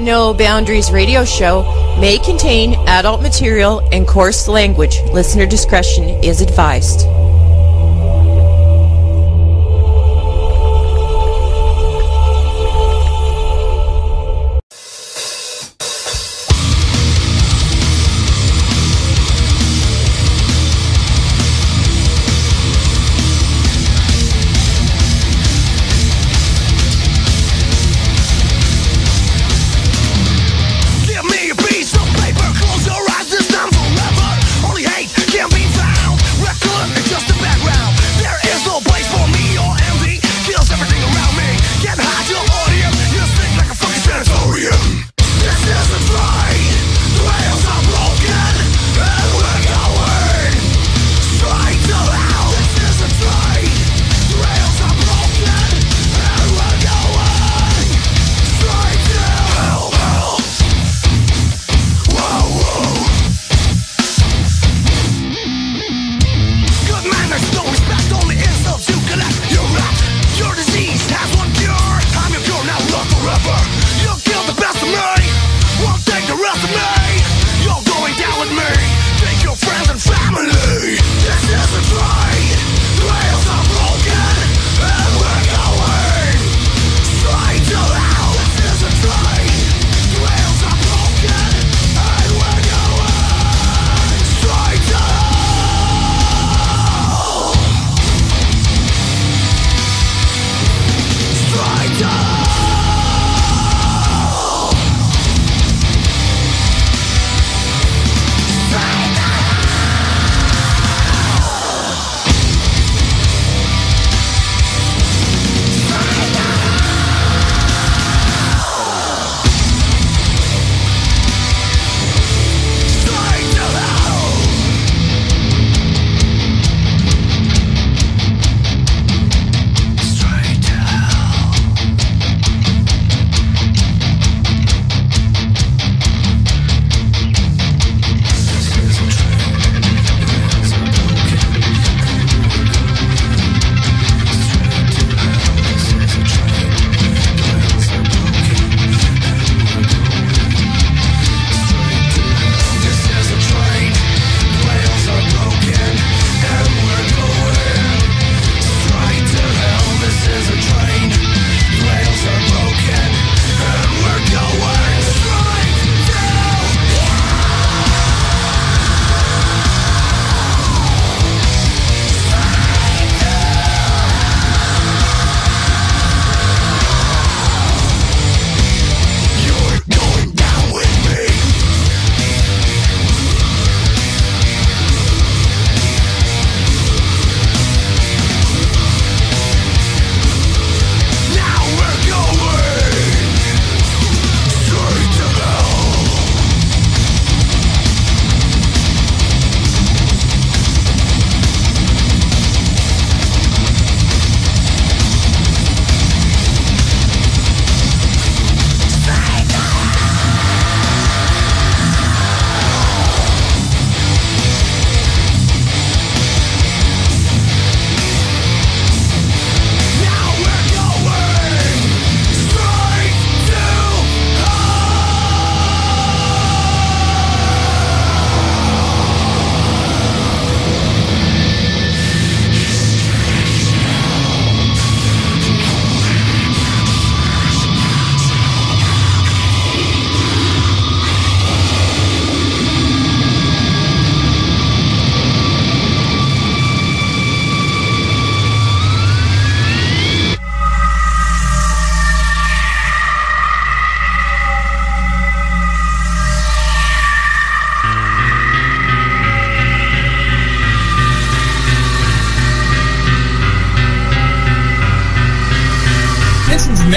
No Boundaries radio show may contain adult material and coarse language. Listener discretion is advised.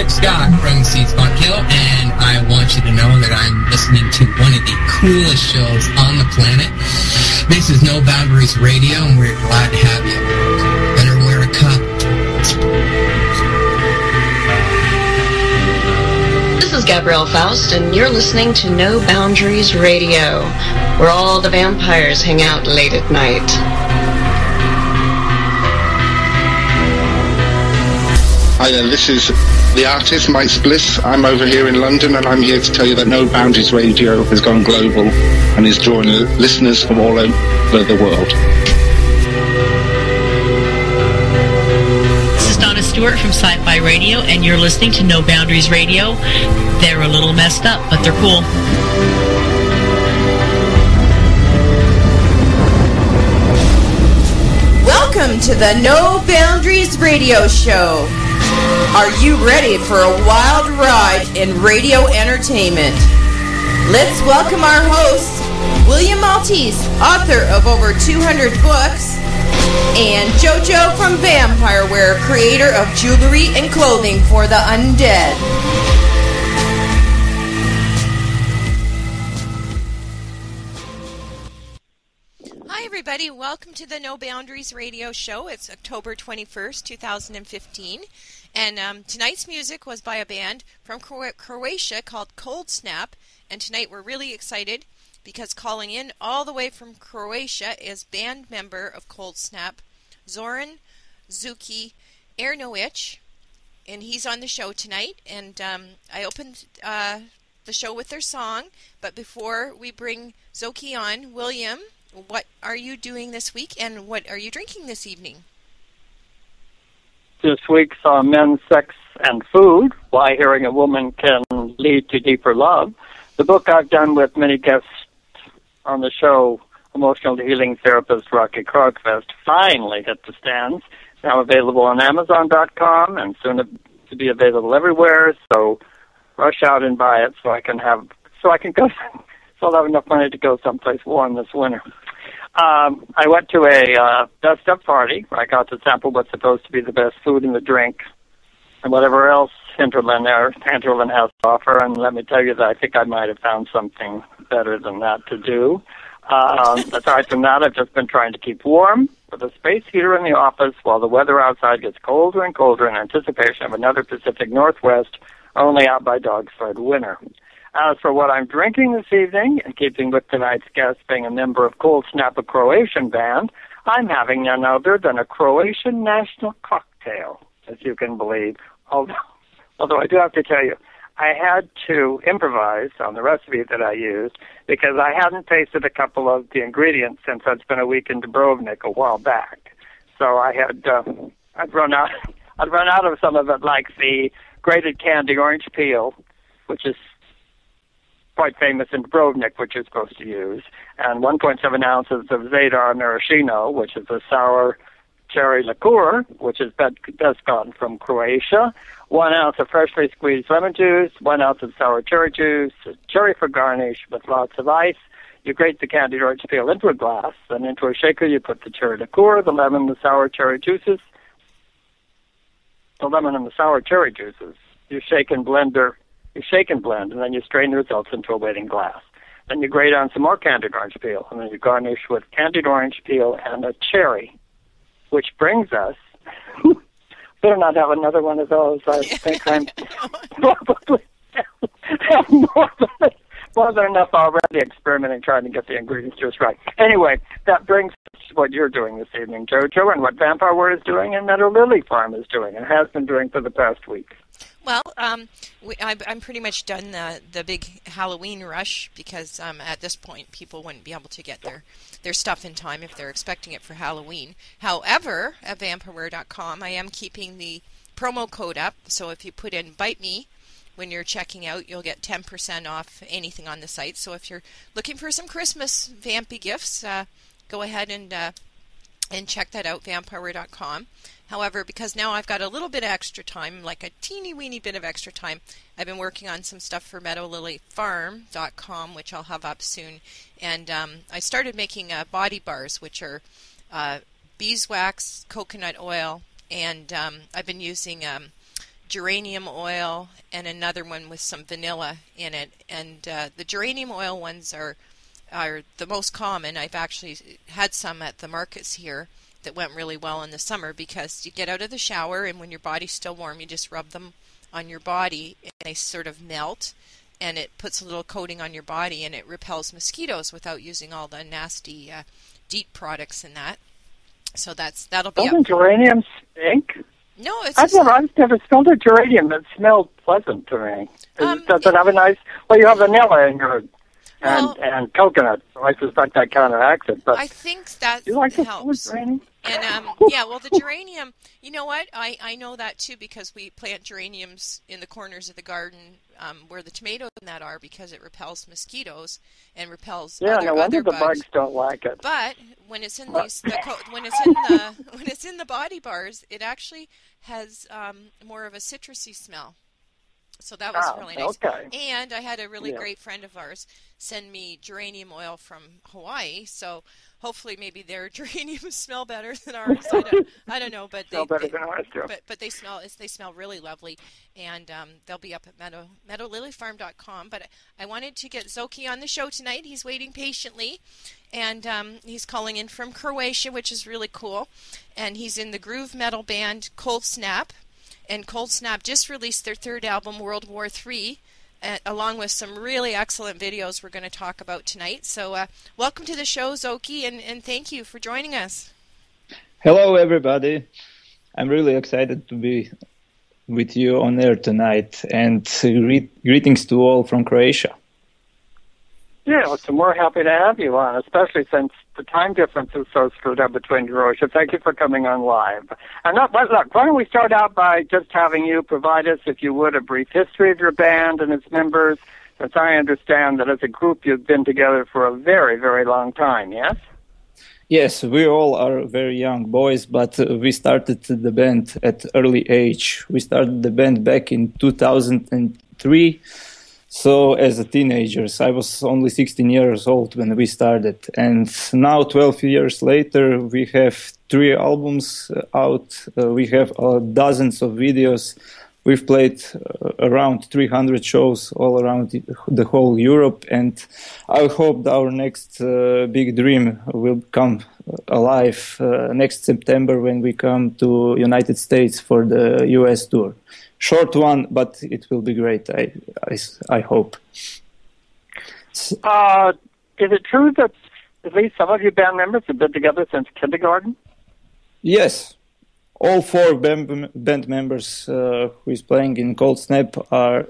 Scott from Seeds Funk Hill, and I want you to know that I'm listening to one of the coolest shows on the planet. This is No Boundaries Radio, and we're glad to have you. Better wear a cup. This is Gabrielle Faust, and you're listening to No Boundaries Radio, where all the vampires hang out late at night. Hi there, this is the artist, Mike's Bliss. I'm over here in London, and I'm here to tell you that No Boundaries Radio has gone global and is drawing listeners from all over the world. This is Donna Stewart from Sci-Fi Radio, and you're listening to No Boundaries Radio. They're a little messed up, but they're cool. Welcome to the No Boundaries Radio Show. Are you ready for a wild ride in radio entertainment? Let's welcome our hosts, William Maltese, author of over 200 books, and JoJo from VampireWear, creator of jewelry and clothing for the undead. Hi everybody, welcome to the No Boundaries Radio Show. It's October 21st, 2015, and tonight's music was by a band from Croatia called Cold Snap, and tonight we're really excited because calling in all the way from Croatia is band member of Cold Snap, Zoran Zuki Ernovic, and he's on the show tonight, and I opened the show with their song, but before we bring Zoki on, William, what are you doing this week, and what are you drinking this evening? This week's Men, Sex, and Food, Why Hearing a Woman Can Lead to Deeper Love. The book I've done with many guests on the show, emotional healing therapist Rocky Krogfest, finally hit the stands. Now available on Amazon.com and soon to be available everywhere, so rush out and buy it so I can go... So I'll have enough money to go someplace warm this winter. I went to a dust-up party where I got to sample what's supposed to be the best food and the drink and whatever else Hinterland has to offer. And let me tell you that I think I might have found something better than that to do. Aside from that, I've just been trying to keep warm with a space heater in the office while the weather outside gets colder and colder in anticipation of another Pacific Northwest only out by dog sled winter. As for what I'm drinking this evening, in keeping with tonight's guest being a member of Cold Snap, a Croatian band, I'm having none other than a Croatian national cocktail, as you can believe. Although I do have to tell you, I had to improvise on the recipe that I used because I hadn't tasted a couple of the ingredients since I'd spent a week in Dubrovnik a while back. So I'd run out of some of it, like the grated candy orange peel, which is quite famous in Dubrovnik, which you're supposed to use, and 1.7 ounces of Zadar Maraschino, which is a sour cherry liqueur, which is best gotten from Croatia, 1 ounce of freshly squeezed lemon juice, 1 ounce of sour cherry juice, a cherry for garnish with lots of ice. You grate the candied orange peel into a glass, then into a shaker you put the cherry liqueur, the lemon, the sour cherry juices, the lemon and the sour cherry juices. You shake and blend, and then you strain the results into a waiting glass. Then you grate on some more candied orange peel, and then you garnish with candied orange peel and a cherry, which brings us... better not have another one of those. I think I'm probably more than enough already experimenting, trying to get the ingredients just right. Anyway, that brings us to what you're doing this evening, JoJo, and what VampireWear is doing and Meadow Lily Farm is doing and has been doing for the past week. Well, I'm pretty much done the big Halloween rush because at this point people wouldn't be able to get their stuff in time if they're expecting it for Halloween. However, at VampireWear.com, I am keeping the promo code up, so if you put in Bite Me when you're checking out, you'll get 10% off anything on the site. So if you're looking for some Christmas vampy gifts, go ahead and check that out, VampireWear.com. However, because now I've got a little bit of extra time, like a teeny-weeny bit of extra time, I've been working on some stuff for MeadowLilyFarm.com, which I'll have up soon. And I started making body bars, which are beeswax, coconut oil, and I've been using geranium oil and another one with some vanilla in it. And the geranium oil ones are the most common. I've actually had some at the markets here that went really well in the summer because you get out of the shower and when your body's still warm, you just rub them on your body and they sort of melt and it puts a little coating on your body and it repels mosquitoes without using all the nasty DEET products and that. So that'll be Doesn't geranium stink? No, I've never smelled a geranium that smelled pleasant to me. Does it have a nice? Well, you have vanilla in your and coconut. So I suspect that counteracts it. But I think that you like helps. The geranium? And the geranium. You know what? I know that too because we plant geraniums in the corners of the garden where the tomatoes and that are because it repels mosquitoes and repels no wonder the bugs. Bugs don't like it. But when it's in when it's in the body bars, it actually has more of a citrusy smell. So that was really nice. Okay. And I had a really great friend of ours send me geranium oil from Hawaii. So hopefully maybe their geraniums smell better than ours. I don't know, but they smell really lovely. And they'll be up at meadowlilyfarm.com. But I wanted to get Zoki on the show tonight. He's waiting patiently. And he's calling in from Croatia, which is really cool. And he's in the groove metal band Cold Snap. And Cold Snap just released their third album, World War III, along with some really excellent videos we're going to talk about tonight. So welcome to the show, Zoki, and thank you for joining us. Hello, everybody. I'm really excited to be with you on air tonight, and greetings to all from Croatia. Yeah, so we're happy to have you on, especially since the time difference is so screwed up between Croatia. Thank you for coming on live. And look, why don't we start out by just having you provide us, if you would, a brief history of your band and its members, since I understand that as a group you've been together for a very, very long time, yes? Yes, we all are very young boys, but we started the band at early age. We started the band back in 2003. So as a teenagers, I was only 16 years old when we started. And now, 12 years later, we have 3 albums out. We have dozens of videos. We've played around 300 shows all around the whole Europe. And I hope our next big dream will come alive next September when we come to United States for the US tour. Short one, but it will be great, I hope. Is it true that at least some of you band members have been together since kindergarten? Yes. All 4 band members who is playing in Cold Snap are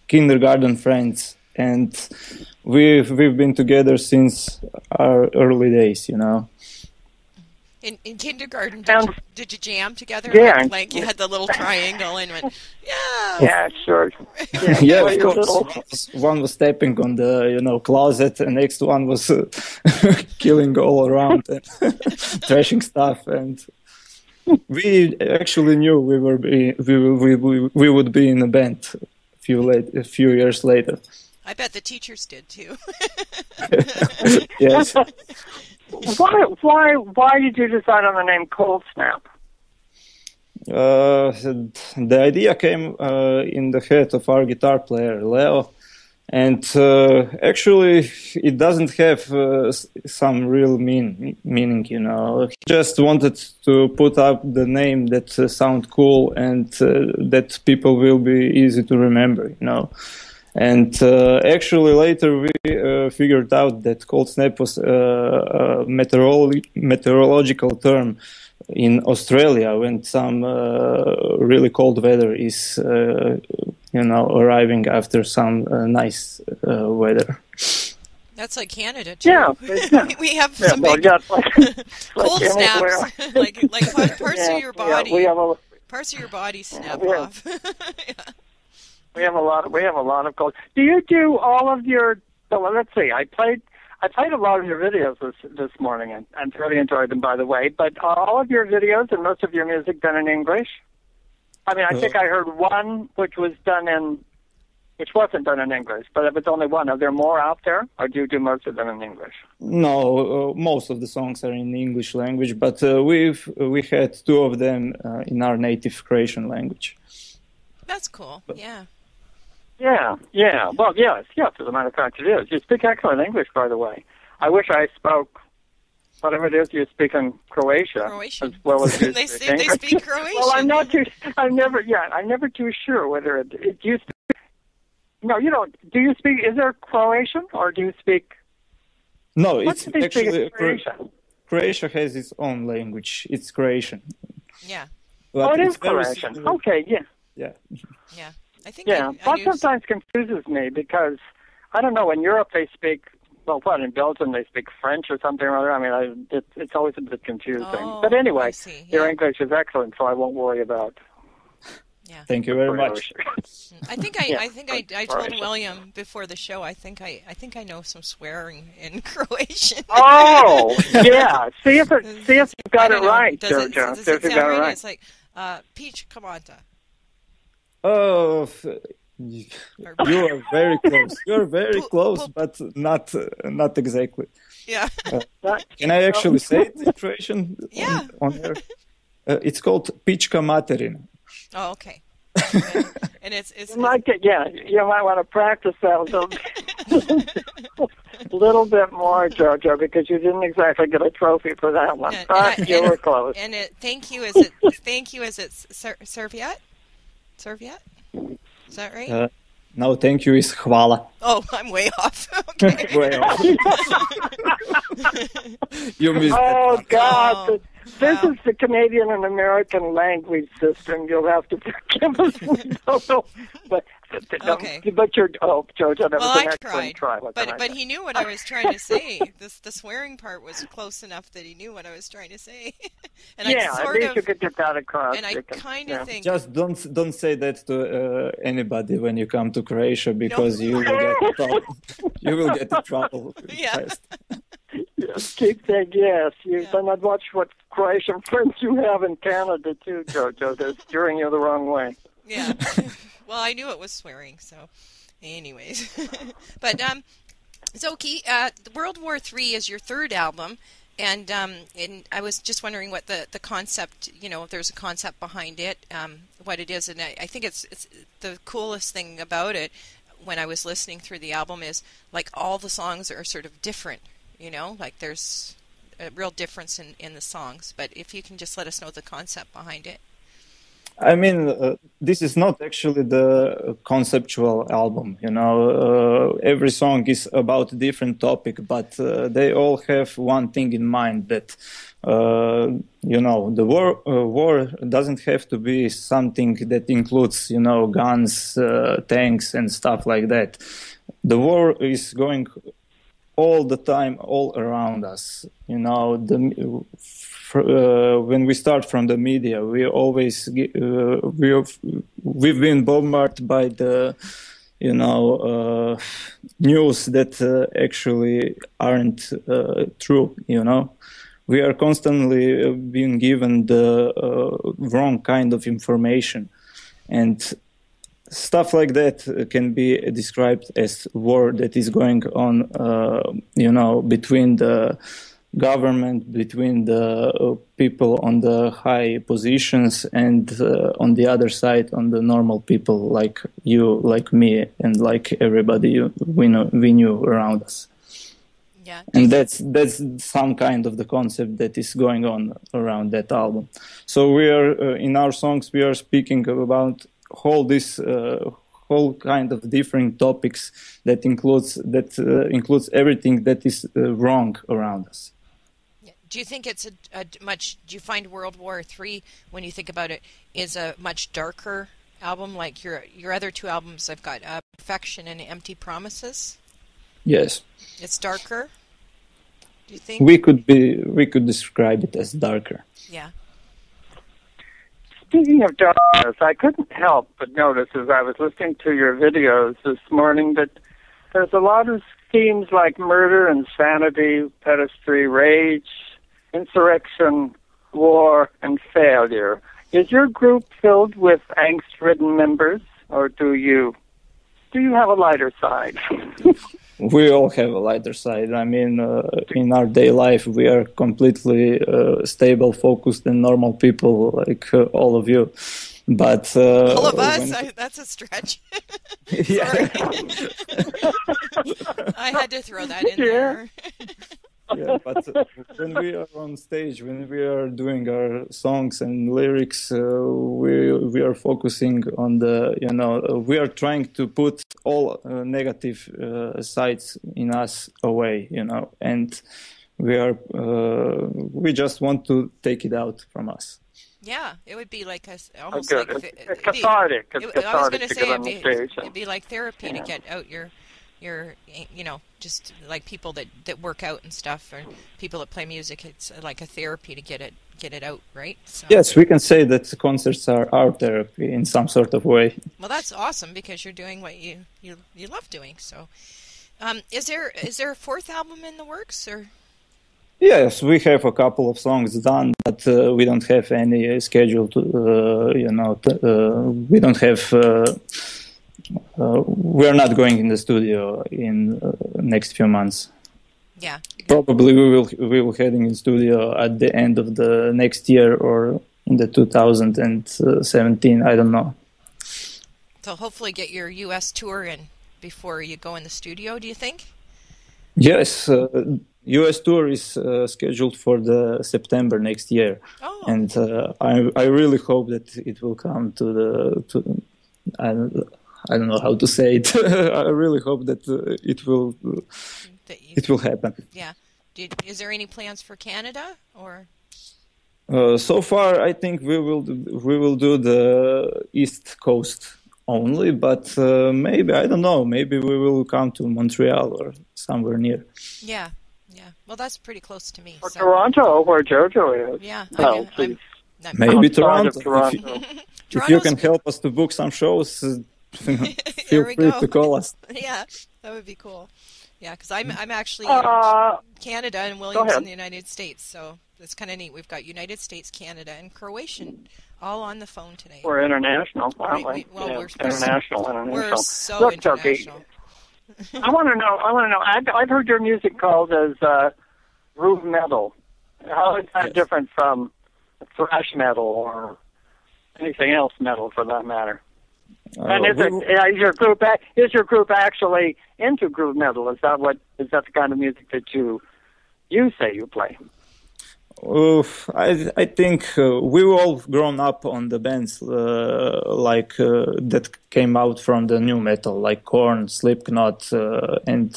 kindergarten friends. And we've been together since our early days, you know. In kindergarten, did you jam together? Yeah. Like you had the little triangle and went, yeah. Yeah, sure. Yeah, of course. One was stepping on the, closet, and next one was killing all around and trashing stuff. And we actually knew we would be in a band a few years later. I bet the teachers did too. Yes. Why did you decide on the name Cold Snap? The idea came in the head of our guitar player, Leo. And actually, it doesn't have some real meaning, you know. He just wanted to put up the name that sound cool and that people will be easy to remember, you know. And actually later we figured out that Cold Snap was a meteorological term in Australia when some really cold weather is, arriving after some nice weather. That's like Canada too. Yeah, we have some big cold snaps, like parts of your body. Parts of your body snap off. Yeah. We have a lot of cold. Do you do all of your? Well, let's see. I played a lot of your videos this morning, and really enjoyed them, by the way. But are all of your videos and most of your music done in English? I mean, I think I heard one which wasn't done in English, but if it's only one, are there more out there, or do you do most of them in English? No, most of the songs are in the English language, but we had 2 of them in our native Croatian language. That's cool. Yeah. Yeah. Well, yes. As a matter of fact, it is. You speak excellent English, by the way. I wish I spoke whatever it is you speak in Croatia as well as you they speak English. They speak Croatian. Well, I'm never too sure whether do you speak. No, you don't. Do you speak? Is there Croatian or do you speak? No, it's actually Croatia has its own language. It's Croatian. Yeah. But it it's is very Croatian. similar. Okay, yeah. Yeah. Yeah. I think Yeah, I that knew sometimes confuses me because, I don't know, in Europe they speak, well, what, in Belgium they speak French or something or other. I mean, it's always a bit confusing. Oh, but anyway, I see. your Yeah. English is excellent, so I won't worry about Yeah. Thank you very much. I think Yeah, I told William before the show. I think I know some swearing in Croatian. Oh, yeah. See if you got it know. right, Does it, Jojo. does See it if you sound got it right? right. It's like peach kamata. Oh, you are very close. You're very close, but not exactly. Yeah. Can I actually say it in Croatian? Yeah. On air? It's called pička materina. Oh, okay. And it's You might want to practice that a little bit more, Jojo, because you didn't exactly get a trophy for that one. But you were close. And thank you. Is it Serviette? Serviette? Is that right? No, thank you is hvala. Oh, I'm way off. Okay. Way off. You missed Oh, that. God. Oh, This wow. is the Canadian and American language system. You'll have to forgive us. We don't know. Okay. But Jojo, that was Well, an I excellent try. What can I but say? he knew what I was trying to say. The swearing part was close enough that he knew what I was trying to say. And Yeah, I at sort least of, you could get that across. and I kind of think, Just don't say that to anybody when you come to Croatia because you will get in trouble. You will get in trouble. Yeah. Fast. Yes, keep saying yes. Then I'd watch what Croatian friends you have in Canada, too, Jojo. They're steering you the wrong way. yeah. Well, I knew it was swearing, so anyways. But Zoki, World War III is your third album, and I was just wondering what the concept, if there's a concept behind it, what it is, and I think it's the coolest thing about it when I was listening through the album is like all the songs are sort of different, like there's a real difference in the songs. But if you can just let us know the concept behind it. I mean, this is not actually the conceptual album, every song is about a different topic, but they all have one thing in mind that, the war doesn't have to be something that includes, guns, tanks and stuff like that. The war is going all the time, all around us, when we start from the media, we always we've been bombarded by the news that actually aren't true. We are constantly being given the wrong kind of information, and stuff like that can be described as war that is going on, between the government, between the people on the high positions, and on the other side, on the normal people like you, like me, and like everybody we knew around us. Yeah. And that's some kind of the concept that is going on around that album. So we are in our songs we are speaking about whole kind of different topics that includes everything that is wrong around us. Do you think it's do you find World War III, when you think about it, is a much darker album? Like your other two albums, I've got Perfection and Empty Promises. Yes. It's darker. Do you think? We could describe it as darker. Yeah. Speaking of darkness, I couldn't help but notice as I was listening to your videos this morning that there's a lot of themes like murder, insanity, pedestry, rage, insurrection, war, and failure. Is your group filled with angst-ridden members, or do you have a lighter side? We all have a lighter side. I mean, in our day life, we are completely stable, focused, and normal people like all of you. But all of us, that's a stretch. Yeah. I had to throw that in there. Yeah, but when we are on stage, when we are doing our songs and lyrics, we are focusing on we are trying to put all negative sides in us away, and we just want to take it out from us. Yeah, it would be like almost good. like It's cathartic. It's I was cathartic going to to get say on the stage. it'd be like therapy to get out your just like people that work out and stuff, or people that play music. It's like a therapy to get it out, right? So. Yes, we can say that concerts are our therapy in some sort of way. Well, that's awesome because you're doing what you love doing. So, is there a fourth album in the works, or? Yes, we have a couple of songs done, but we don't have any schedule to, we don't have, we're not going in the studio in next few months. Yeah. Probably we will heading in studio at the end of the next year or in the 2017, I don't know. So hopefully get your U.S. tour in before you go in the studio, do you think? Yes, U.S. tour is scheduled for the September next year, and I really hope that it will come to I don't know how to say it. I really hope that it will happen. Yeah. Is there any plans for Canada or? So far, I think we will do the East Coast only, but maybe I don't know. Maybe we will come to Montreal or somewhere near. Yeah. Well, that's pretty close to me. Or Toronto, where Jojo is. Yeah. Maybe Toronto. Toronto. If you can help us to book some shows, feel free to call us. Yeah, that would be cool. Yeah, because I'm actually in Canada and Williams in the United States, so it's kind of neat. We've got United States, Canada, and Croatian all on the phone today. We're international, aren't we? Well, yeah, we're international. We're so Look, international. Turkey, I want to know. I've heard your music called as groove metal. How is that different from thrash metal or anything else metal, for that matter? And is your group actually into groove metal? Is that the kind of music that you say you play? I think we've all grown up on the bands that came out from the new metal, like Korn, Slipknot, and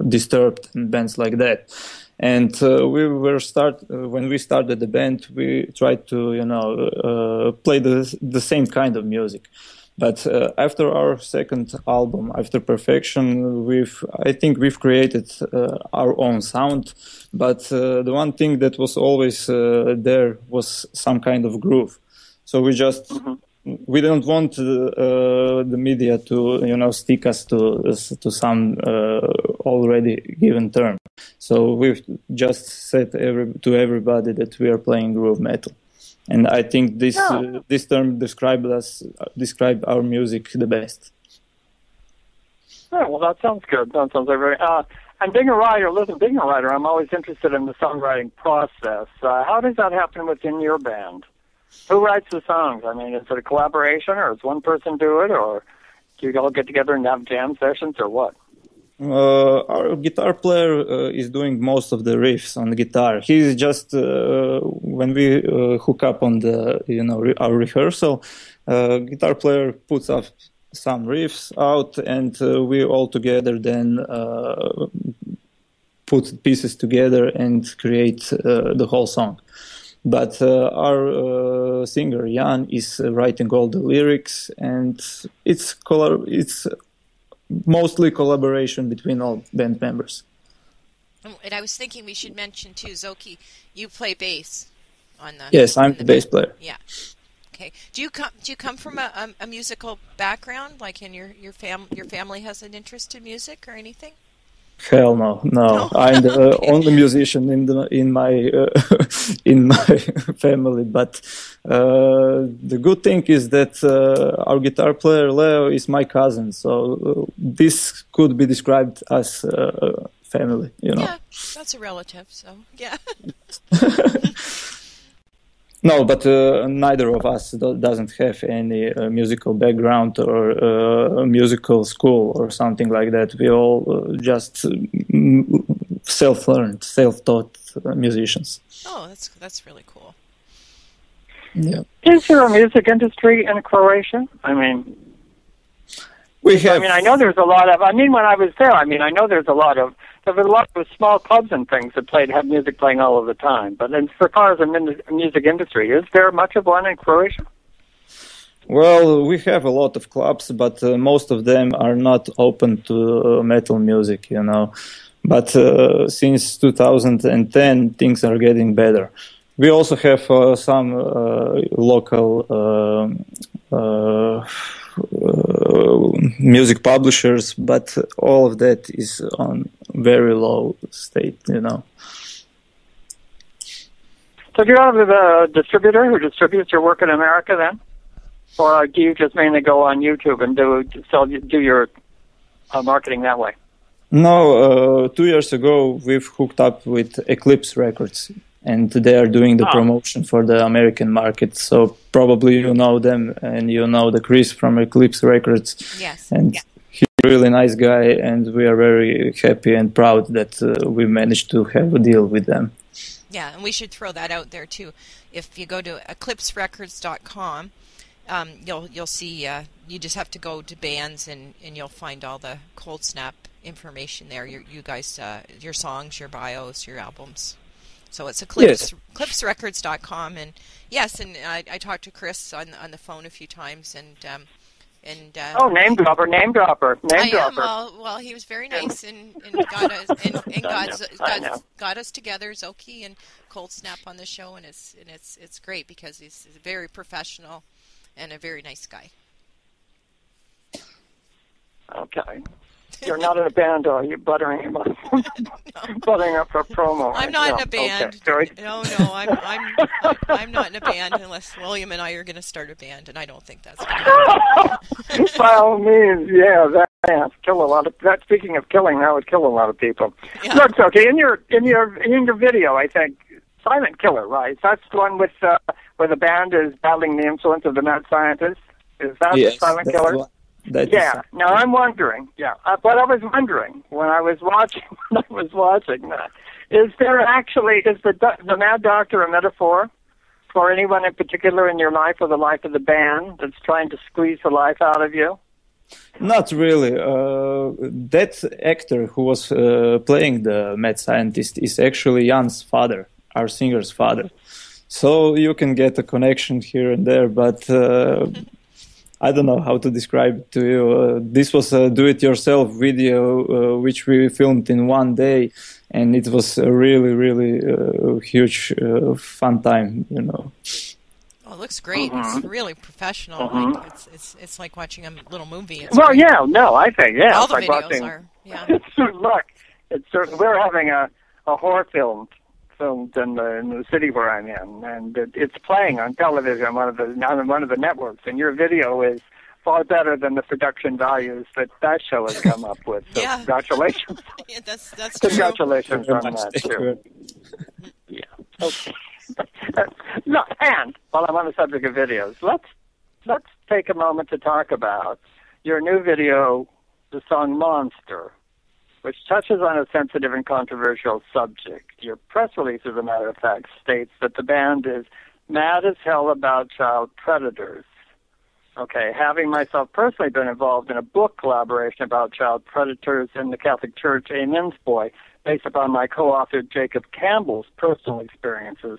Disturbed, and bands like that. And when we started the band, we tried to play the same kind of music. But after our second album, After Perfection, I think we've created our own sound. But the one thing that was always there was some kind of groove. So we don't want the media to stick us to some already given term. So we've just said to everybody that we are playing groove metal. And I think this term described our music the best. Yeah, well, that sounds good. That sounds like very. And being a writer, I'm always interested in the songwriting process. How does that happen within your band? Who writes the songs? I mean, is it a collaboration, or does one person do it, or do you all get together and have jam sessions, or what? Our guitar player is doing most of the riffs on the guitar. He's just when we hook up on the our rehearsal, guitar player puts up some riffs out, and we all together then put pieces together and create the whole song. But our singer Jan is writing all the lyrics, and it's mostly collaboration between all band members. And I was thinking we should mention too, Zoki, you play bass on the. Yes, I'm the bass player. Yeah. Okay. Do you come from a musical background? Like your family has an interest in music or anything? Hell no. I'm the only musician in my family. But the good thing is that our guitar player Leo is my cousin, so this could be described as family. Yeah, that's a relative. So yeah. No, but neither of us doesn't have any musical background or musical school or something like that. We all just self-learned, self-taught musicians. Oh, that's really cool. Yeah. Is there a music industry in Croatia? I mean, we have. I mean, I know there's a lot of. I mean, when I was there, I know there's a lot of there were a lot of small clubs and things that had music playing all of the time. But as far as the music industry, is there much of one in Croatia? Well, we have a lot of clubs, but most of them are not open to metal music, you know. But since 2010, things are getting better. We also have some local music publishers, but all of that is on very low state, you know. So do you have a distributor who distributes your work in America then? Or do you just mainly go on YouTube and do your marketing that way? No, 2 years ago we've hooked up with Eclipse Records, and they are doing the promotion for the American market. So probably you know them, and you know the Chris from Eclipse Records. Yes. And he's a really nice guy, and we are very happy and proud that we managed to have a deal with them. Yeah, and we should throw that out there too. If you go to eclipserecords.com, you'll see. You just have to go to bands, and you'll find all the Cold Snap information there. You guys, your songs, your bios, your albums. So it's eclipserecords.com, and yes, and I talked to Chris on the phone a few times, and name dropper. Well, he was very nice and got us together, Zoki and Cold Snap, on the show, and it's great because he's very professional and a very nice guy. Okay. You're not in a band, are you? Buttering him up, buttering up for promo. I'm not in a band. Okay. No, I'm not in a band unless William and I are going to start a band, and I don't think that's going to happen. By all means, yeah, that kill a lot of. That speaking of killing, that would kill a lot of people. Yeah. Look, okay, in your video, I think Silent Killer, right? That's the one with where the band is battling the influence of the mad scientist. Is that Silent Killer? Now I'm wondering. But I was wondering when I was watching that, is the Mad Doctor a metaphor for anyone in particular in your life or the life of the band that's trying to squeeze the life out of you? Not really. That actor who was playing the mad scientist is actually Jan's father, our singer's father. So you can get a connection here and there, but I don't know how to describe it to you. This was a do-it-yourself video which we filmed in one day, and it was a really, really huge, fun time, you know. Oh, it looks great. It's really professional. Like, it's like watching a little movie. It's well, great. yeah, no, I think, yeah. All the like videos watching, are, yeah. Look, it's certainly, we're having a horror filmed in the city where I'm in, and it's playing on television on one of the networks. And your video is far better than the production values that show has come up with. So yeah. Congratulations! Yeah, that's true. Congratulations on that too. Yeah. Okay. No, and while I'm on the subject of videos, let's take a moment to talk about your new video, the song "Monster," which touches on a sensitive and controversial subject. Your press release, as a matter of fact, states that the band is mad as hell about child predators. Okay, having myself personally been involved in a book collaboration about child predators in the Catholic Church, Amen's Boy, based upon my co-author Jacob Campbell's personal experiences,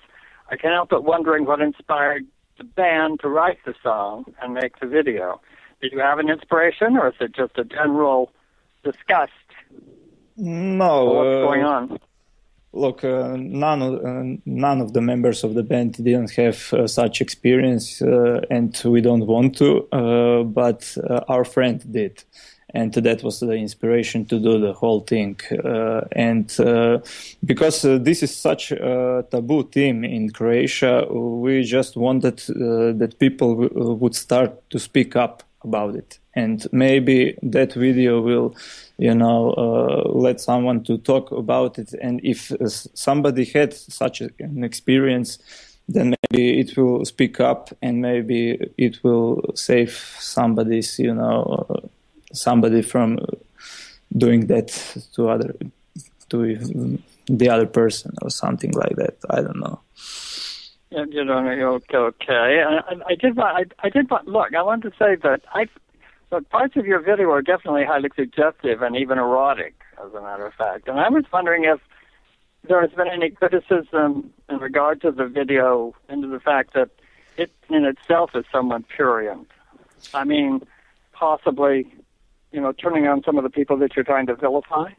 I can't help but wondering what inspired the band to write the song and make the video. Did you have an inspiration, or is it just a general disgust? No. What's going on? Look, none of the members of the band didn't have such experience, and we don't want to, but our friend did. And that was the inspiration to do the whole thing. And because this is such a taboo theme in Croatia, we just wanted that people would start to speak up about it. And maybe that video will, let someone to talk about it. And if somebody had such an experience, then maybe it will speak up, and maybe it will save somebody from doing that to the other person or something like that. I don't know. Okay. I did want. Look, I wanted to say that parts of your video are definitely highly suggestive and even erotic. as a matter of fact. And I was wondering if there has been any criticism in regard to the video and to the fact that it in itself is somewhat prurient. I mean, possibly, turning on some of the people that you're trying to vilify?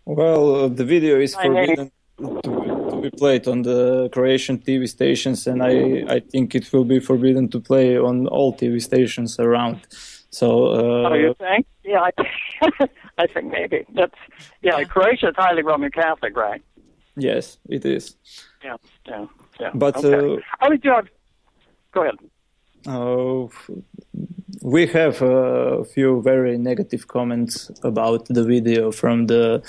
Well, the video is forbidden to be played on the Croatian TV stations, and I think it will be forbidden to play on all TV stations around. So, you think? Yeah, I think maybe. Croatia is highly Roman Catholic, right? Yes, it is. Yeah. But okay. Go ahead. We have a few very negative comments about the video from the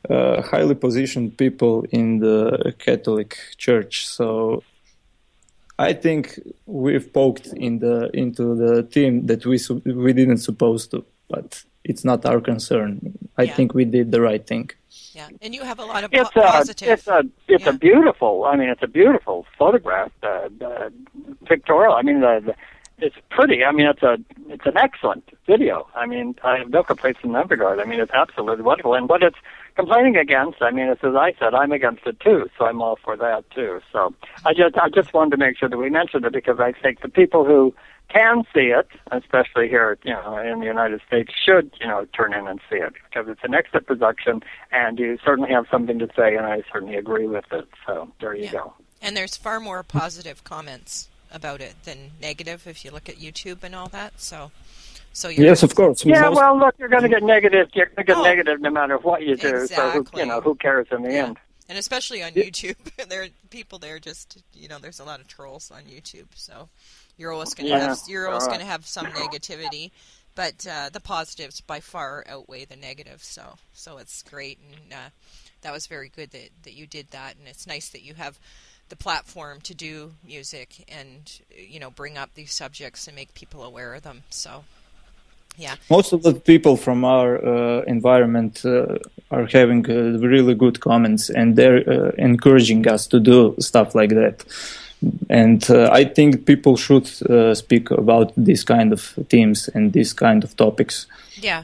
highly positioned people in the Catholic Church. So I think we've poked into the team that we didn't supposed to, but it's not our concern. I think we did the right thing. Yeah, and you have a lot of positive. It's a beautiful photograph, pictorial. I mean, it's pretty. I mean, it's an excellent video. I mean, I have no complaints in that regard. I mean, it's absolutely wonderful. And what it's complaining against, I mean, it's, as I said, I'm against it too, so I'm all for that too. So I just wanted to make sure that we mentioned it because I think the people who can see it, especially here, in the United States, should, turn in and see it because it's an excellent production, and you certainly have something to say, and I certainly agree with it. So there you go. And there's far more positive comments about it than negative if you look at YouTube and all that. So yes, of course. Yeah, well, look, you're going to get negative. You're going to get negative no matter what you do. Exactly. So who cares in the end? And especially on YouTube, there are people there just there's a lot of trolls on YouTube. So you're always going to have some negativity, but the positives by far outweigh the negatives. So it's great, and that was very good that you did that, and it's nice that you have the platform to do music and bring up these subjects and make people aware of them. So yeah, most of the people from our environment are having really good comments, and they're encouraging us to do stuff like that. And I think people should speak about these kind of themes and these kind of topics. Yeah.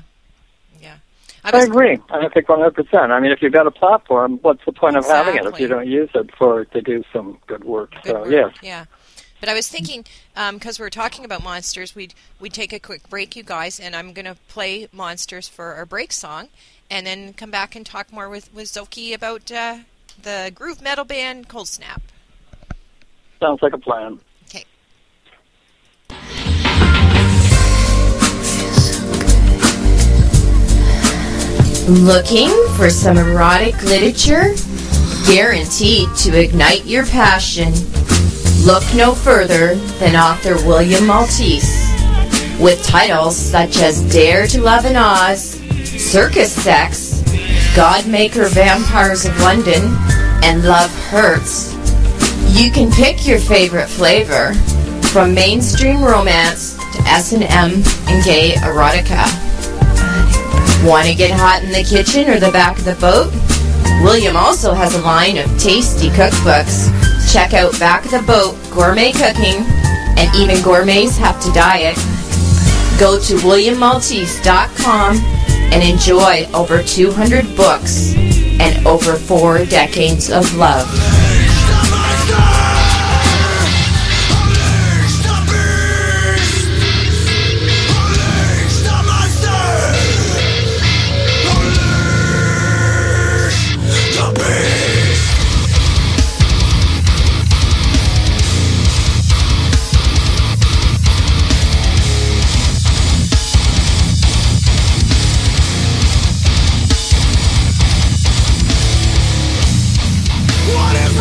I agree. I think 100%. I mean, if you've got a platform, what's the point of having it if you don't use it to do some good work? Yes. Yeah. But I was thinking, because we're talking about monsters, we'd take a quick break, you guys, and I'm going to play Monsters for our break song, and then come back and talk more with Zoki about the groove metal band Cold Snap. Sounds like a plan. Okay. Looking for some erotic literature? Guaranteed to ignite your passion. Look no further than author William Maltese. With titles such as Dare to Love in Oz, Circus Sex, Godmaker Vampires of London, and Love Hurts. You can pick your favorite flavor, from mainstream romance to S&M and gay erotica. Want to get hot in the kitchen or the back of the boat? William also has a line of tasty cookbooks. Check out Back of the Boat Gourmet Cooking, and even gourmets have to diet. Go to WilliamMaltese.com and enjoy over 200 books and over 4 decades of love. What if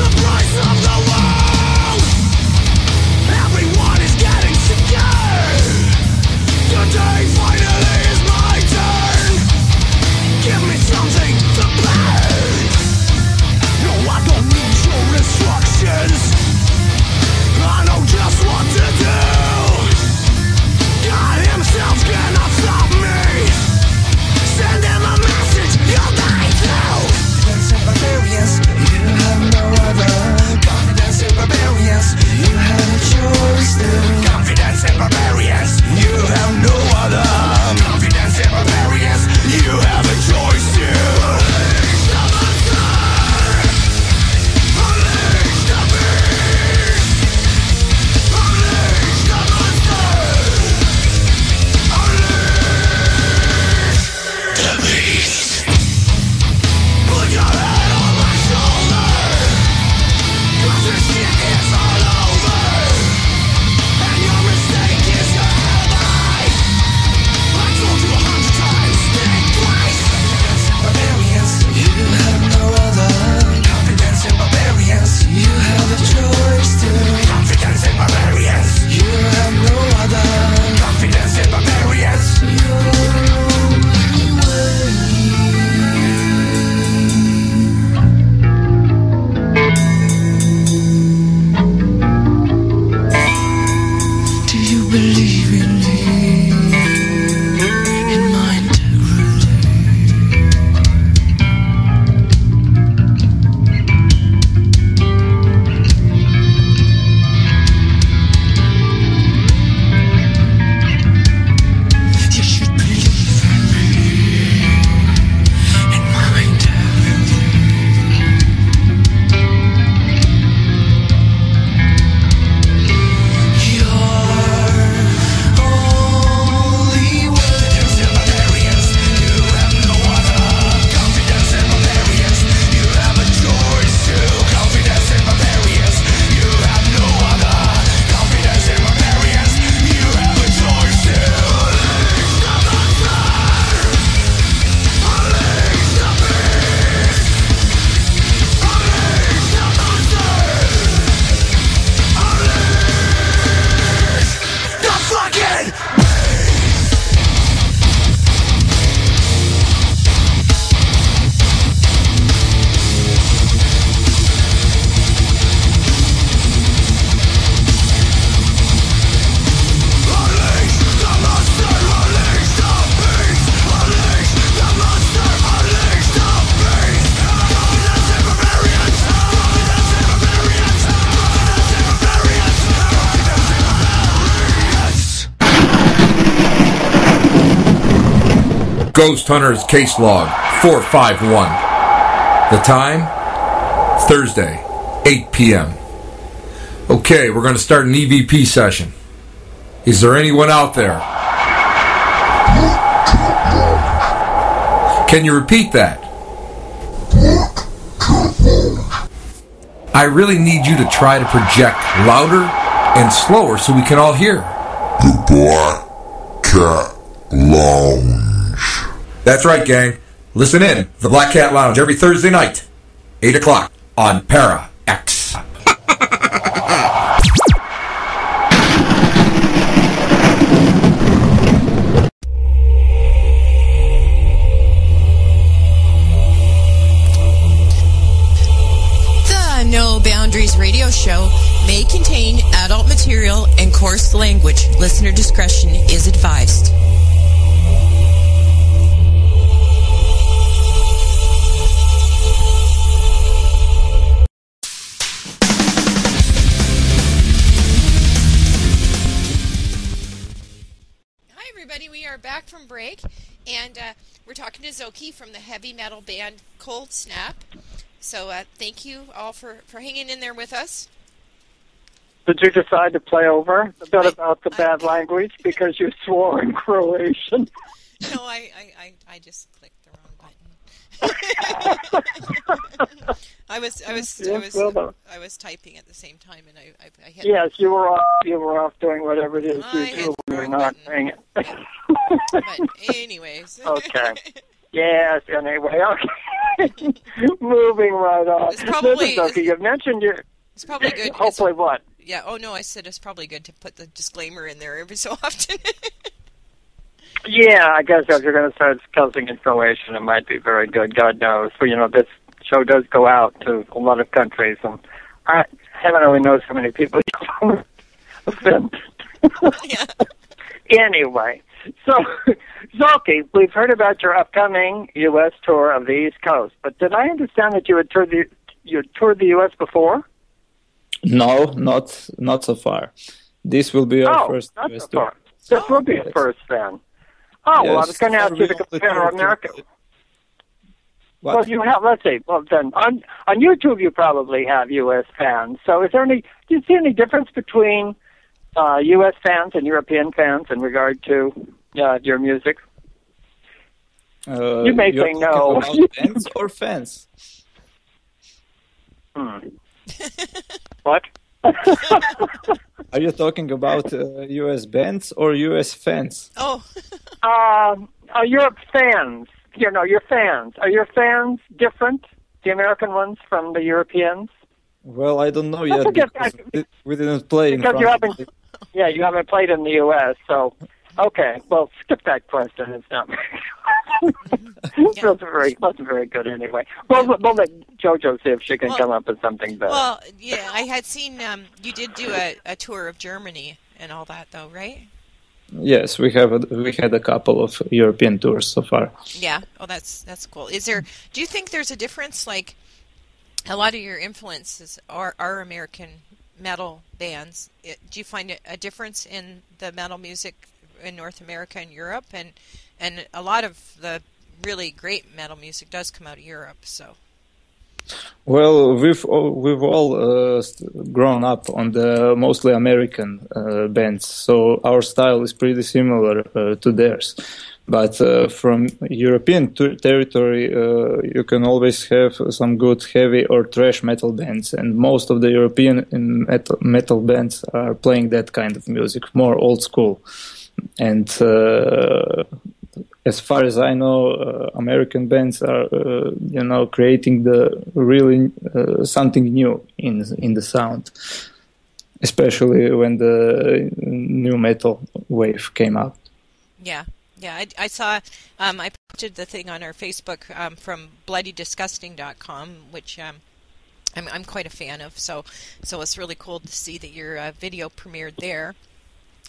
believe in me, in my integrity. You should believe in me, in my integrity. Ghost Hunters Case Log 451. The time? Thursday, 8 p.m. Okay, we're going to start an EVP session. Is there anyone out there? Can you repeat that? I really need you to try to project louder and slower so we can all hear. The Black Cat Lounge. That's right, gang. Listen in. The Black Cat Lounge every Thursday night, 8 o'clock on Para X. The No Boundaries radio show may contain adult material and coarse language. Listener discretion is advised. We are back from break, and we're talking to Zoki from the heavy metal band Cold Snap. So thank you all for hanging in there with us. Did you decide to play over a bit about the bad language because you swore in Croatian? No, I just clicked the wrong button. I was typing at the same time, and I hit. Yes, you were off doing whatever it is you do when you're not paying it. But anyways. Okay. Yes. Anyway. Okay. Moving right on. It's probably. Okay. You mentioned your. It's probably good. Hopefully, what? Yeah. Oh no, I said it's probably good to put the disclaimer in there every so often. Yeah, I guess if you're going to start cussing in Croatian, it might be very good. God knows. But, this show does go out to a lot of countries, and heaven only knows how many people offend. Yeah. Anyway, so, Zoki, we've heard about your upcoming U.S. tour of the East Coast, but did I understand that you had toured the U.S. before? No, not so far. This will be our first US tour. This will be a first then. Oh, yes, well, I was going to ask you to compare America. What? Well, you have, let's see, well then, on YouTube you probably have U.S. fans. So do you see any difference between U.S. fans and European fans in regard to your music? You may say no. Fans or fans? What? Are you talking about U.S. bands or U.S. fans? Oh. Europe fans. Your fans. Are your fans different, the American ones, from the Europeans? Well, I don't know yet because we didn't play in France. You haven't played in the U.S., so... Okay, well, skip that question. It's not... It wasn't very good anyway. Well, we'll let JoJo see if she can come up with something better. Well, yeah, I had seen you did do a tour of Germany, and all that, though, right? Yes, we had a couple of European tours so far. Yeah. Oh, that's cool. Do you think there's a difference? Like, a lot of your influences are American metal bands. Do you find a difference in the metal music in North America and Europe? And a lot of the really great metal music does come out of Europe. So. Well, we've all grown up on the mostly American bands, so our style is pretty similar to theirs. But from European territory, you can always have some good heavy or thrash metal bands, and most of the European metal bands are playing that kind of music, more old school. And as far as I know, American bands are, creating the really something new in the sound, especially when the new metal wave came out. Yeah. Yeah, I saw, I posted the thing on our Facebook from bloodydisgusting.com, which I'm quite a fan of, so it's really cool to see that your video premiered there.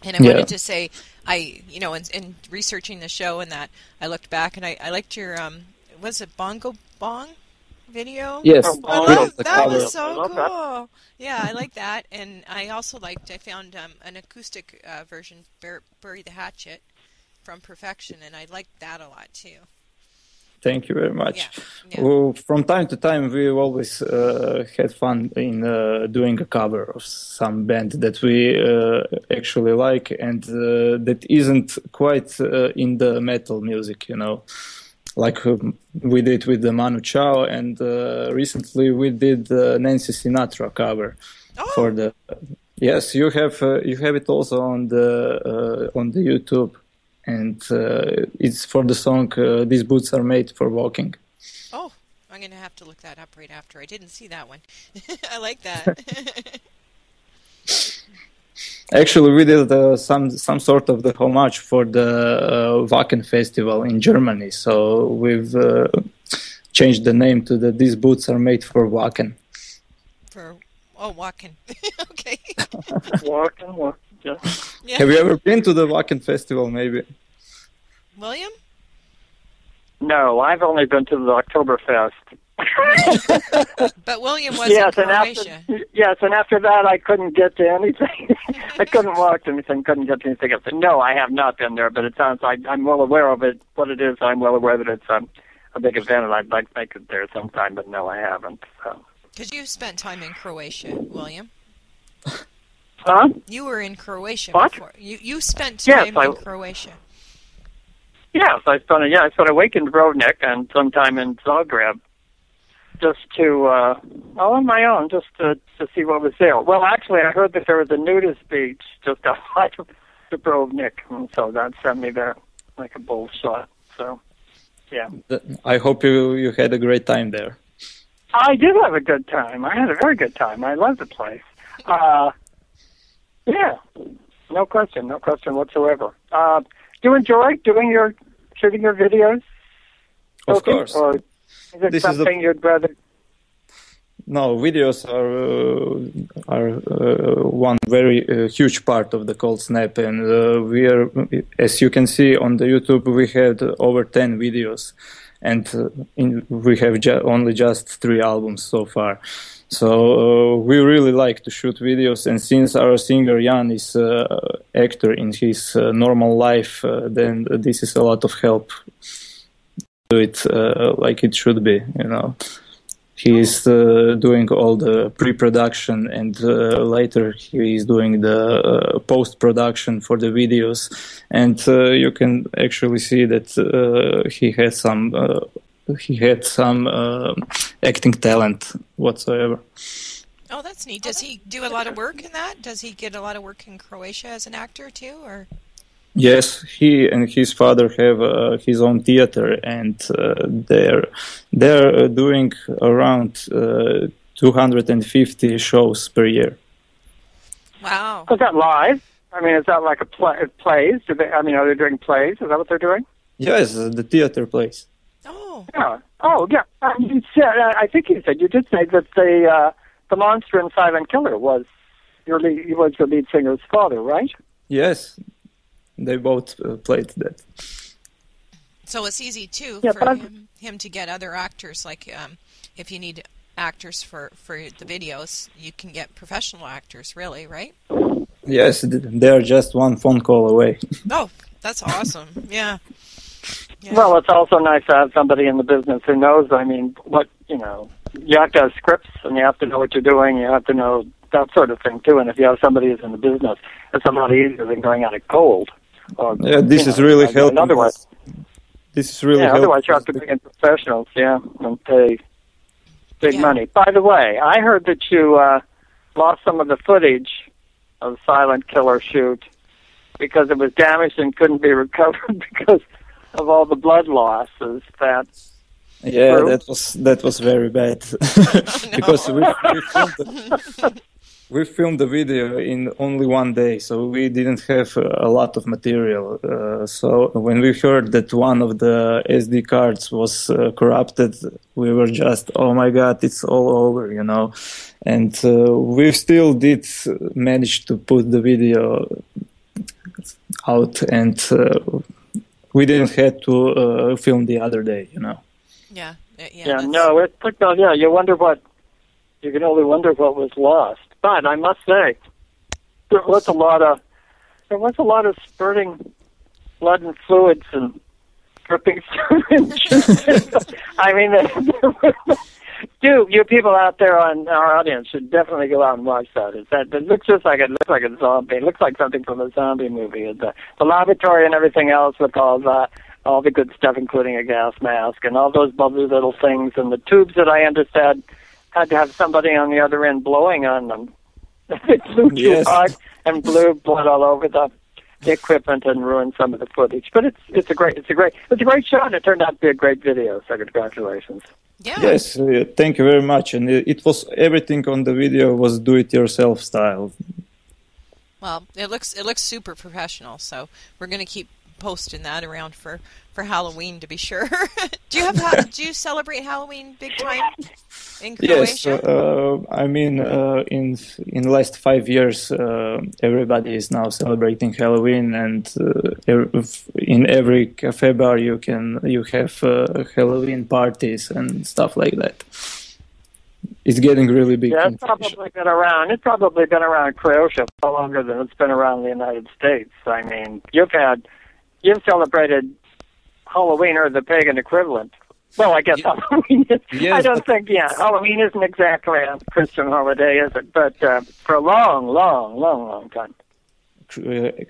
And I wanted to say, in researching the show and that, I looked back and I liked your, was it Bongo Bong video? Yes. That was so cool. Yeah, I like that. And I also I found an acoustic version, Bury the Hatchet, from Perfection, and I liked that a lot too. Thank you very much. Yeah. Well, from time to time, we always had fun in doing a cover of some band that we actually like, and that isn't quite in the metal music, like we did with the Manu Chao, and recently we did Nancy Sinatra cover for the. Yes, you have it also on the YouTube. And it's for the song "These Boots Are Made for Walking." Oh, I'm going to have to look that up right after. I didn't see that one. I like that. Actually, we did some sort of the homage for the Wacken festival in Germany. So we've changed the name to the "These Boots Are Made for Wacken." Wacken. Okay. Wacken. Yeah. Have you ever been to the Wacken festival, maybe? William? No, I've only been to the Oktoberfest. But William was in Croatia. And after that I couldn't get to anything. I couldn't walk to anything, couldn't get to anything else. No, I have not been there, but it sounds like I'm well aware of it. What it is, I'm well aware that it's a big event, and I'd like to make it there sometime, but no, I haven't. Because you spent time in Croatia, William. Huh? You were in Croatia what? before. You spent time in Croatia. Yes, I spent a week in Dubrovnik and some time in Zagreb, just to all on my own, just to see what was there. Well, actually, I heard that there was a nudist beach just outside of Dubrovnik, and so that sent me there like a bold shot. So, yeah. I hope you had a great time there. I did have a good time. I had a very good time. I loved the place. Yeah, no question whatsoever. Do you enjoy shooting your videos? Of course. Or is it something you'd rather? No, videos are one very huge part of the Cold Snap, and we are, as you can see on the YouTube, we had over 10 videos, and we have only just 3 albums so far. So we really like to shoot videos, and since our singer Jan is an actor in his normal life, then this is a lot of help to do it like it should be, He is doing all the pre-production, and later he is doing the post-production for the videos, and you can actually see that he had some acting talent whatsoever. Oh, that's neat. Does he do a lot of work in that? Does he get a lot of work in Croatia as an actor too, or? Yes, he and his father have his own theater, and they're doing around 250 shows per year. Wow! Is that live? I mean, is that like plays? Are they doing plays? Is that what they're doing? Yes, the theater plays. Oh. Yeah. Oh, yeah. I think you did say that the monster in Silent Killer was he was the lead singer's father, right? Yes, they both played that. So it's easy too Yeah, for him to get other actors. Like if you need actors for the videos, you can get professional actors. Really, right? Yes, they're just one phone call away. Oh, that's awesome! Yeah. Well, it's also nice to have somebody in the business who knows. I mean, you have to have scripts, and you have to know what you're doing. You have to know that sort of thing too. And if you have somebody who's in the business, it's a lot easier than going out of cold. This is really helping. Otherwise, this is really helping. Otherwise, you have to bring in professionals, and pay big money. By the way, I heard that you lost some of the footage of Silent Killer shoot because it was damaged and couldn't be recovered because of all the blood losses. Yeah, true? that was very bad because we filmed the video in only one day, so we didn't have a lot of material. So when we heard that one of the SD cards was corrupted, we were just, oh my God, it's all over, And we still did manage to put the video out, and we didn't have to film the other day, Yeah. No, it's like you can only wonder what was lost. But I must say, there was a lot of spurting blood and fluids and dripping syringes. I mean, you people out there on our audience should definitely go out and watch that. It looks just like a zombie. It looks like something from a zombie movie. The laboratory and everything else with all the good stuff, including a gas mask and all those bubbly little things and the tubes that I understand had to have somebody on the other end blowing on them. They blew too hard and blew blood all over the equipment and ruined some of the footage. But it's a great shot, and it turned out to be a great video. So congratulations. Yeah. Yes, thank you very much. And it was everything on the video was do-it-yourself style. Well, it looks super professional. So we're going to keep posting that around for Halloween to be sure. Do you celebrate Halloween big time in Croatia? Yes, I mean in the last 5 years everybody is now celebrating Halloween, and in every cafe bar you have Halloween parties and stuff like that. It's getting really big. Yeah, it's probably been around. It's probably been around Croatia far longer than it's been around the United States. I mean, You've celebrated Halloween or the pagan equivalent. Well, I guess Halloween is. Yes, I don't think, Halloween isn't exactly a Christian holiday, is it? But for a long time.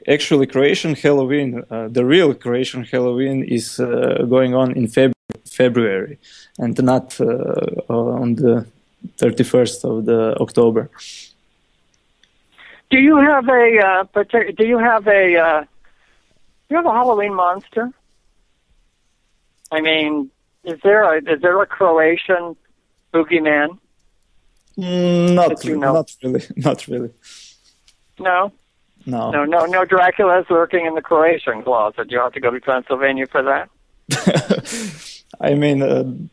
Actually, Croatian Halloween, the real Croatian Halloween is going on in February and not on the 31st of the October. Do you have a Halloween monster? I mean, is there a Croatian boogeyman? Not really. No. No Dracula's lurking in the Croatian closet. You have to go to Transylvania for that. I mean,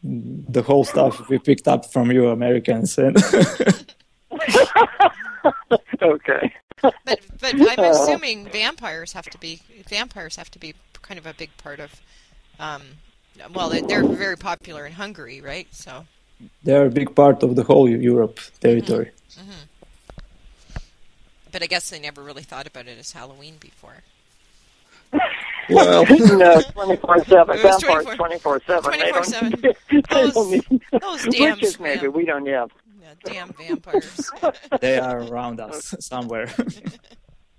the whole stuff we picked up from you Americans. Okay. But I'm assuming vampires have to be kind of a big part of. They're very popular in Hungary, right? So they're a big part of the whole Europe territory. Mm-hmm. Mm-hmm. But I guess they never really thought about it as Halloween before. Well, no, 24/7. Vampires 24/7. 24/7. Those damn witches, maybe we don't have. Damn vampires. They are around us somewhere.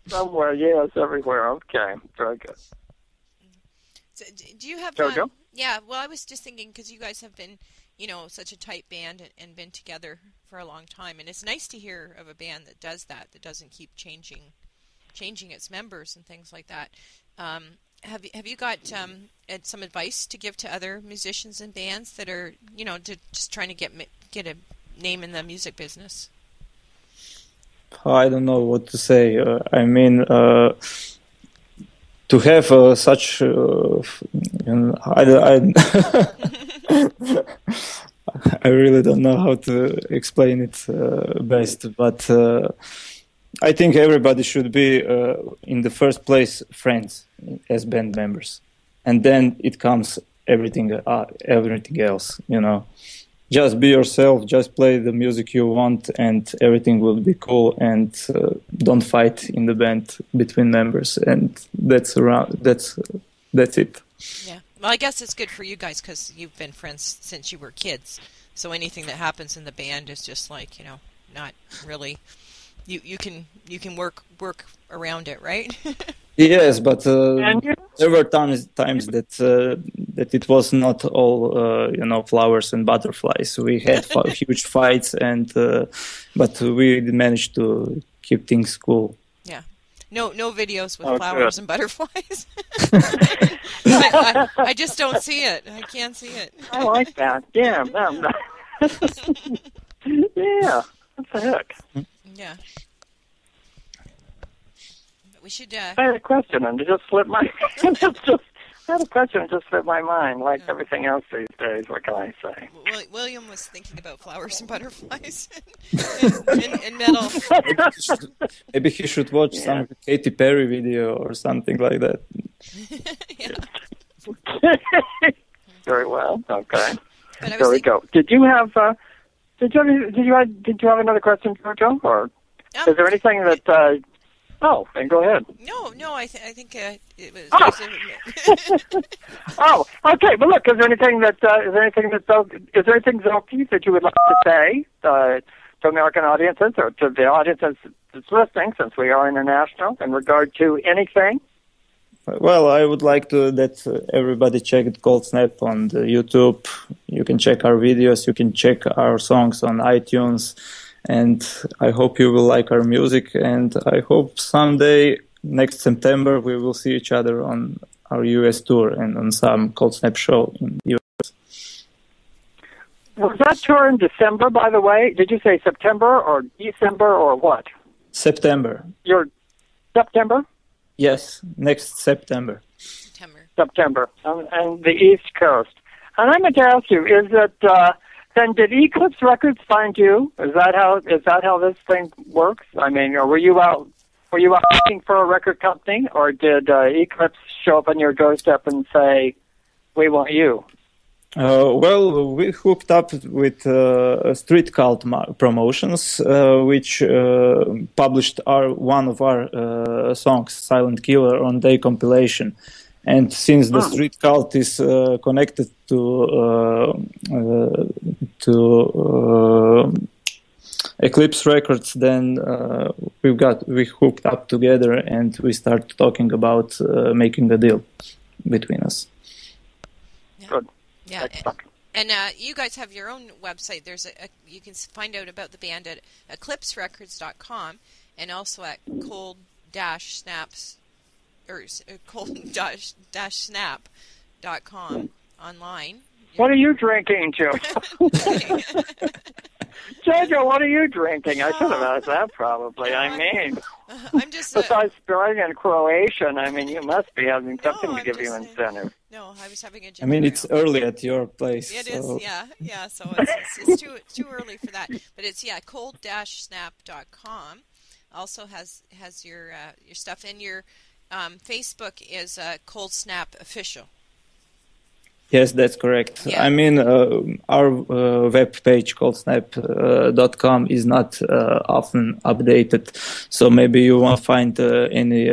Somewhere, yes, everywhere. Okay, very good. So, do you have? Jojo? Yeah. Well, I was just thinking because you guys have been, such a tight band and been together for a long time, and it's nice to hear of a band that does that doesn't keep changing its members and things like that. Have you got some advice to give to other musicians and bands that are just trying to get a name in the music business? I don't know what to say. I mean, to have such, I really don't know how to explain it best. But I think everybody should be, in the first place, friends as band members, and then it comes everything else. Just be yourself, just play the music you want, and everything will be cool. And don't fight in the band between members, and that's it. Yeah. Well, I guess it's good for you guys because you've been friends since you were kids. So anything that happens in the band is just like, not really. You can work around it, right? Yes, but there were times that it was not all flowers and butterflies. We had huge fights, but we managed to keep things cool. Yeah, no videos with flowers and butterflies. I just don't see it. I can't see it. I like that. Yeah, yeah. What the heck? Yeah. We should. I had a question and it just slipped my. mind, like everything else these days. What can I say? William was thinking about flowers and butterflies and metal. Maybe he should watch some Katy Perry video or something like that. Very well. Okay. There we go. Did you have? Did you have another question, Jojo? Or is there anything that? Then go ahead. No. I think it was. Oh, okay. But look, is there anything Zoki that you would like to say to American audiences or to the audiences that's listening, since we are international, in regard to anything? Well, I would like that everybody check Cold Snap on the YouTube. You can check our videos. You can check our songs on iTunes. And I hope you will like our music. And I hope someday, next September, we will see each other on our US tour and on some Cold Snap show in the US. Was that tour in December, by the way? Did you say September or December or what? September. September? Yes, next September. September, and the East Coast. And I meant to ask you, is that then did Eclipse Records find you? Is that how this thing works? I mean, or were you out looking for a record company, or did Eclipse show up on your doorstep and say, "We want you"? Well, we hooked up with Street Cult Promotions, which published one of our songs, Silent Killer, on their compilation. And since the Street Cult is connected to Eclipse Records, then we hooked up together and we started talking about making a deal between us. Good. Yeah, and you guys have your own website. You can find out about the band at eclipserecords.com and also at cold-snap.com online. What are you drinking, Joe? Jojo, what are you drinking? I should have asked that probably. I'm just besides growing in Croatia, you must be having something to give you incentive. No, I was having a ginger. It's early at your place. It is, yeah. So it's too early for that. But it's cold-snap.com. Also has your stuff, and your Facebook is Cold Snap Official. Yes, that's correct. Yeah. Our web page, coldsnap.com, is not often updated, so maybe you won't find any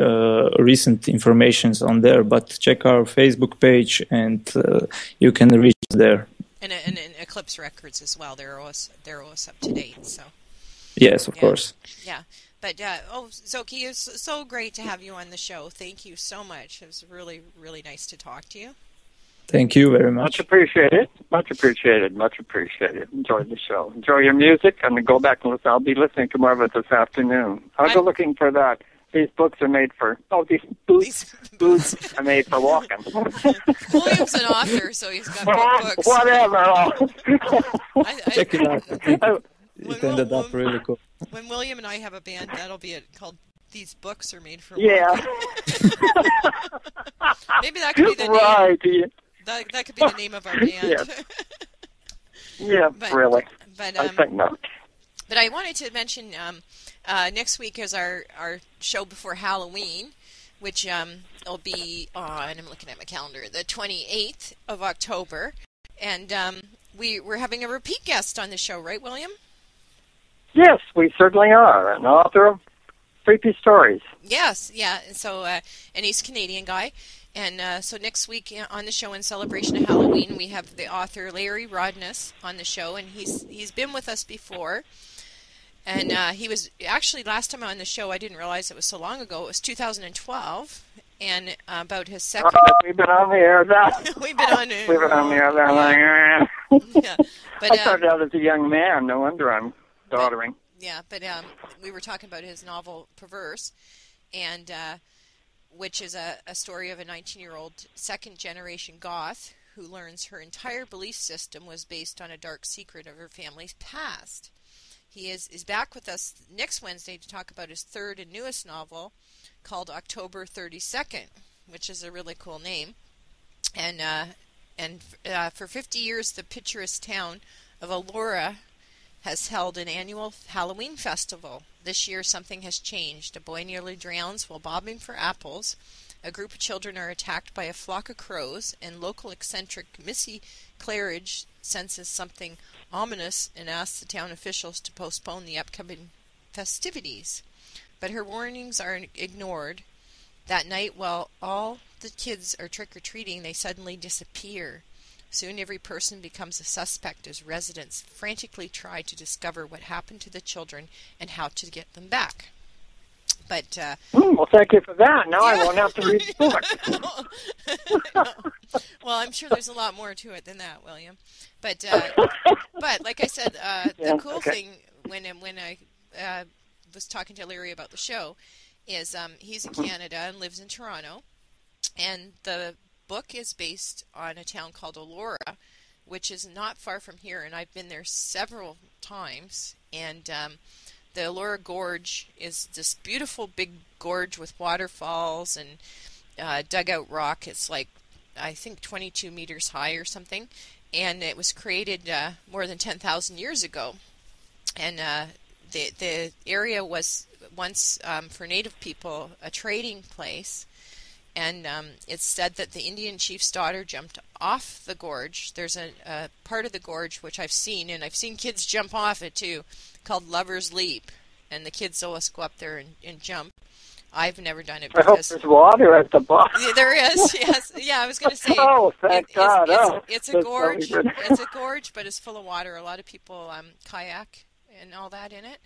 recent informations on there, but check our Facebook page and you can reach there. And Eclipse Records as well. They're always up to date. So. Yes, of course. Yeah. But, Zoki, it's so great to have you on the show. Thank you so much. It was really, really nice to talk to you. Thank you very much. Much appreciated. Enjoyed the show. Enjoy your music. I'm going to go back and listen. I'll be listening to more of it this afternoon. I'll go looking for that. These books are made for... these boots are made for walking. William's an author, so he's got books. Whatever. Check it out. It ended up really cool. When William and I have a band, that'll be called These Books Are Made for Walking. Yeah. Maybe that could be the name. Right. That could be the name of our band. Yeah, really. But, I think not. But I wanted to mention next week is our show before Halloween, which will be on, I'm looking at my calendar, the 28th of October. And we're having a repeat guest on the show, right, William? Yes, we certainly are. An author of creepy stories. Yes, yeah. So, and he's a Canadian guy. And so next week on the show in celebration of Halloween, we have the author Larry Rodness on the show, and he's been with us before. And he was actually, last time on the show, I didn't realize it was so long ago. It was 2012, and about his second. We've been on the air. We've been on the air that long. Yeah, but I started out as a young man. No wonder I'm doddering. Yeah, but we were talking about his novel Perverse, and which is a story of a 19-year-old second-generation goth who learns her entire belief system was based on a dark secret of her family's past. He is back with us next Wednesday to talk about his third and newest novel called October 32nd, which is a really cool name. And for 50 years, the picturesque town of Aurora has held an annual Halloween festival. This year, something has changed. A boy nearly drowns while bobbing for apples. A group of children are attacked by a flock of crows, and local eccentric Missy Claridge senses something ominous and asks the town officials to postpone the upcoming festivities. But her warnings are ignored. That night, while all the kids are trick-or-treating, they suddenly disappear. Soon every person becomes a suspect as residents frantically try to discover what happened to the children and how to get them back. But well, thank you for that. Now I won't have to read the book. Well, I'm sure there's a lot more to it than that, William. But like I said, the cool thing when I was talking to Larry about the show is he's in Canada and lives in Toronto, and the book is based on a town called Aurora, which is not far from here, and I've been there several times. And the Aurora Gorge is this beautiful big gorge with waterfalls and dugout rock. It's like, I think, 22 meters high or something, and it was created more than 10,000 years ago. And the area was once, for Native people, a trading place. And it's said that the Indian chief's daughter jumped off the gorge. There's a part of the gorge which I've seen, and I've seen kids jump off it too, called Lover's Leap. And the kids always go up there and jump. I've never done it. I hope there's water at the bottom. Yeah, there is, yes. Yeah, I was going to say. Oh, thank God. It's a gorge. It's a gorge, but it's full of water. A lot of people kayak and all that in it.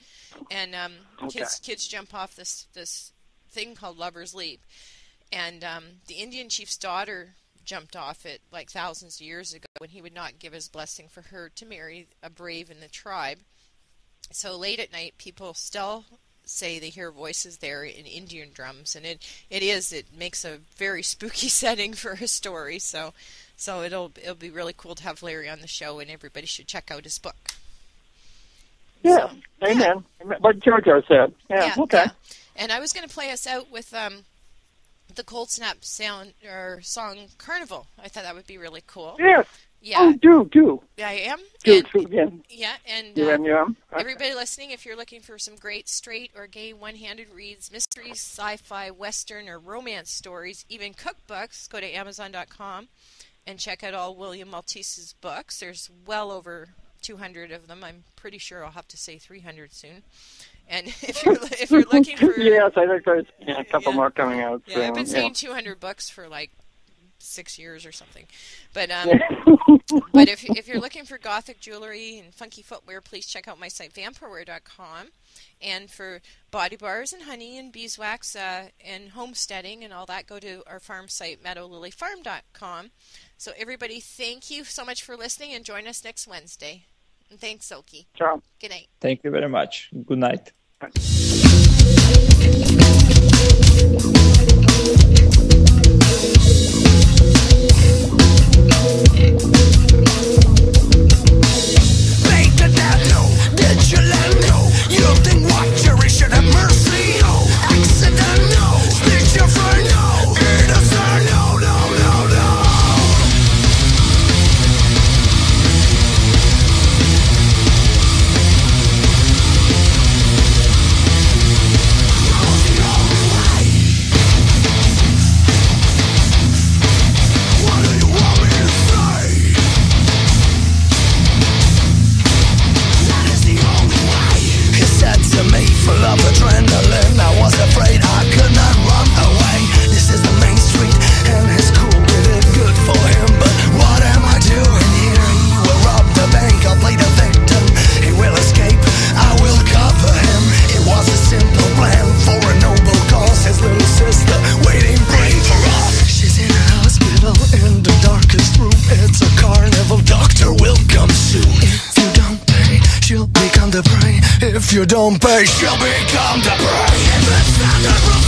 And kids jump off this thing called Lover's Leap. And the Indian chief's daughter jumped off it like thousands of years ago when he would not give his blessing for her to marry a brave in the tribe. So late at night, people still say they hear voices there in Indian drums, and it makes a very spooky setting for a story. So it'll be really cool to have Larry on the show, and everybody should check out his book. Yeah, so, amen. Yeah. What Jojo said. Yeah, okay. Yeah. And I was going to play us out with the Cold Snap song Carnival. I thought that would be really cool. Yes. Yeah. Oh, do. I am. Do again. Yeah, and Okay. Everybody listening, if you're looking for some great straight or gay one-handed reads, mysteries, sci-fi, western, or romance stories, even cookbooks, go to Amazon.com and check out all William Maltese's books. There's well over 200 of them. I'm pretty sure I'll have to say 300 soon. And if you're looking for yes, I think there's a couple more coming out. Yeah, I've been saying 200 books for like 6 years or something. But but if you're looking for gothic jewelry and funky footwear, please check out my site VampireWear.com. And for body bars and honey and beeswax and homesteading and all that, go to our farm site meadowlilyfarm.com. So everybody, thank you so much for listening, and join us next Wednesday. And thanks, Oki. Ciao. Good night. Thank you very much. Good night. Did you let know? You think what jury should have mercy? No. Accident, no. Speech your friend, no. Innocent, no, no, no, no. you don't pay, she'll become the prey. If it's not the